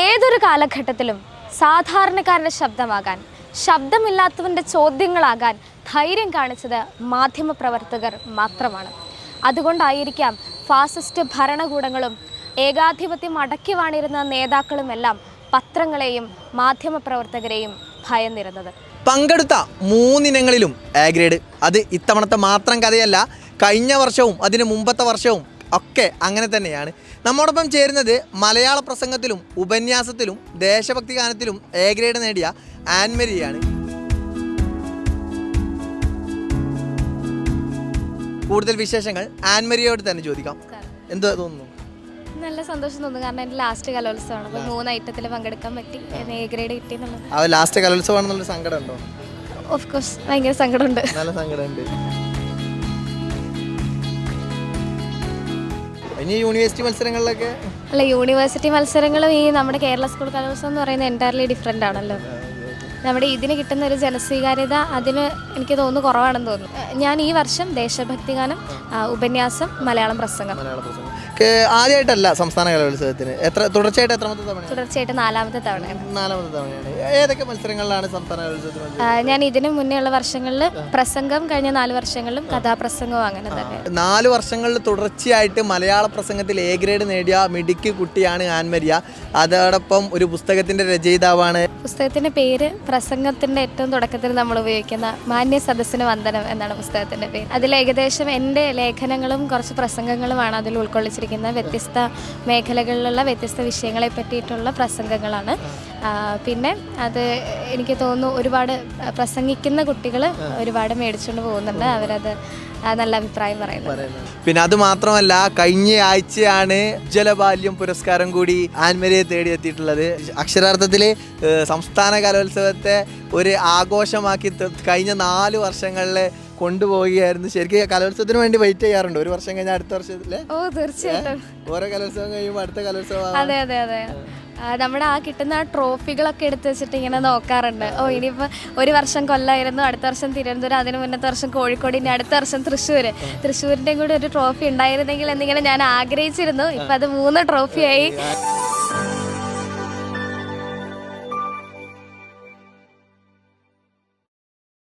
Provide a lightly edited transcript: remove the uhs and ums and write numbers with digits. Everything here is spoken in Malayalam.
ഏതൊരു കാലഘട്ടത്തിലും സാധാരണക്കാരൻ്റെ ശബ്ദമാകാൻ, ശബ്ദമില്ലാത്തവൻ്റെ ചോദ്യങ്ങളാകാൻ ധൈര്യം കാണിച്ചത് മാധ്യമപ്രവർത്തകർ മാത്രമാണ്. അതുകൊണ്ടായിരിക്കാം ഫാസിസ്റ്റ് ഭരണകൂടങ്ങളും ഏകാധിപത്യം അടക്കി വാണിരുന്ന നേതാക്കളുമെല്ലാം പത്രങ്ങളെയും മാധ്യമപ്രവർത്തകരെയും ഭയന്നിരുന്നത്. പങ്കെടുത്ത 3 ഇനങ്ങളിലും എ ഗ്രേഡ്. അത് ഇത്തവണത്തെ മാത്രം കഥയല്ല, കഴിഞ്ഞ വർഷവും അതിന് മുമ്പത്തെ വർഷവും ഒക്കെ അങ്ങനെ തന്നെയാണ്. നമ്മോടൊപ്പം ചേരുന്നത് മലയാള പ്രസംഗത്തിലും ഉപന്യാസത്തിലും ദേശഭക്തി ഗാനത്തിലും എ ഗ്രേഡ് നേടിയ ആൻമരിയാണ്. കൂടുതൽ വിശേഷങ്ങൾ ആൻമരിയോട് തന്നെ ചോദിക്കാം. എന്താ തോന്നുന്നു? നല്ല സന്തോഷം തോന്നുന്നു. കാരണം എൻ്റെ ലാസ്റ്റ് കലോത്സവമാണ്. അപ്പോൾ 3 ഐറ്റത്തിൽ പങ്കെടുക്കാൻ പറ്റി, എ ഗ്രേഡ് കിട്ടി എന്നുള്ളത്. അത് ലാസ്റ്റ് കലോത്സവമാണെന്നുള്ള സങ്കടം ഉണ്ടോ? ഓഫ് കോഴ്സ് ഭയങ്കര സങ്കടമുണ്ട്. നല്ല സങ്കടമുണ്ട്. ഇനി യൂണിവേഴ്സിറ്റി മത്സരങ്ങളിലൊക്കെ അല്ല, യൂണിവേഴ്സിറ്റി മത്സരങ്ങളും ഈ നമ്മുടെ കേരള സ്കൂൾ കലോത്സവം എന്ന് പറയുന്നത് എൻറ്റയർലി ഡിഫറെൻ്റ് ആണല്ലോ. നമ്മുടെ ഇതിന് കിട്ടുന്ന ഒരു ജനസ്വീകാര്യത അതിന് എനിക്ക് തോന്നുന്നു കുറവാണെന്ന് തോന്നുന്നു. ഞാൻ ഈ വർഷം ദേശഭക്തി ഗാനം, ഉപന്യാസം, മലയാളം പ്രസംഗം. ആദ്യമായിട്ടല്ല സംസ്ഥാന കലോത്സവത്തിന്. തുടർച്ചയായിട്ട് എത്രാമത്തെ തവണ? തുടർച്ചയായിട്ട് 4ാമത്തെ തവണയാണ്. 4ാമത്തെ തവണയാണ്. ഏതൊക്കെ മത്സരങ്ങളിലാണ് സംസ്ഥാന കലോത്സവത്തിന്? ഞാൻ ഇതിന് മുന്നേ ഉള്ള വർഷങ്ങളിൽ പ്രസംഗം, കഴിഞ്ഞ 4 വർഷങ്ങളിലും കഥാപ്രസംഗവും അങ്ങനെ തന്നെ. 4 വർഷങ്ങളിൽ തുടർച്ചയായിട്ട് മലയാള പ്രസംഗത്തിൽ എ ഗ്രേഡ് നേടിയ മിടുക്കി കുട്ടിയാണ് ആൻമരിയ. അതോടൊപ്പം ഒരു പുസ്തകത്തിന്റെ രചയിതാവാണ്. പുസ്തകത്തിന്റെ പേര് പ്രസംഗത്തിന്റെ ഏറ്റവും തുടക്കത്തിൽ നമ്മൾ ഉപയോഗിക്കുന്ന മാന്യ സദസ്സിന് വന്ദനം എന്നാണ് പുസ്തകത്തിന്റെ പേര്. അതിൽ ഏകദേശം എൻ്റെ ലേഖനങ്ങളും കുറച്ച് പ്രസംഗങ്ങളുമാണ് അതിൽ ഉൾക്കൊള്ളിച്ചിരിക്കുന്നത്. വ്യത്യസ്ത മേഖലകളിലുള്ള വ്യത്യസ്ത വിഷയങ്ങളെ പറ്റിയിട്ടുള്ള പ്രസംഗങ്ങളാണ്. പിന്നെ അത് എനിക്ക് തോന്നുന്നു ഒരുപാട് പ്രസംഗിക്കുന്ന കുട്ടികൾ ഒരുപാട് മേടിച്ചുകൊണ്ട് പോകുന്നുണ്ട്. അവരത് നല്ല അഭിപ്രായം പറയുന്നത്. പിന്നെ അത് മാത്രമല്ല, കഴിഞ്ഞ ആഴ്ചയാണ് ഉജ്ജ്വലബാല്യം പുരസ്കാരം കൂടി ആൻമരിയെ തേടിയെത്തിയിട്ടുള്ളത്. അക്ഷരാർത്ഥത്തില് സംസ്ഥാന കലോത്സവത്തെ ഒരു ആഘോഷമാക്കി കഴിഞ്ഞ 4 വർഷങ്ങളില് കൊണ്ടുപോവുകയായിരുന്നു. ശരിക്കും കലോത്സവത്തിന് വേണ്ടി വെയിറ്റ് ചെയ്യാറുണ്ട്. ഒരു വർഷം കഴിഞ്ഞാൽ അടുത്ത വർഷത്തിലെ? ഓ തീർച്ചയായിട്ടും. ഓരോ കലോത്സവം കഴിയുമ്പോൾ അടുത്ത കലോത്സവം. അതെ അതെ അതെ. നമ്മുടെ ആ കിട്ടുന്ന ട്രോഫികളൊക്കെ എടുത്ത് വെച്ചിട്ട് ഇങ്ങനെ നോക്കാറുണ്ട്. ഓ ഇനിയിപ്പോൾ ഒരു വർഷം കൊല്ലമായിരുന്നു, അടുത്ത വർഷം തിരുവനന്തപുരം, അതിന് മുന്നത്തെ വർഷം കോഴിക്കോട്, ഇനി അടുത്ത വർഷം തൃശ്ശൂരിൻ്റെയും കൂടി ഒരു ട്രോഫി ഉണ്ടായിരുന്നെങ്കിൽ എന്നിങ്ങനെ ഞാൻ ആഗ്രഹിച്ചിരുന്നു. ഇപ്പം അത് 3 ട്രോഫിയായി.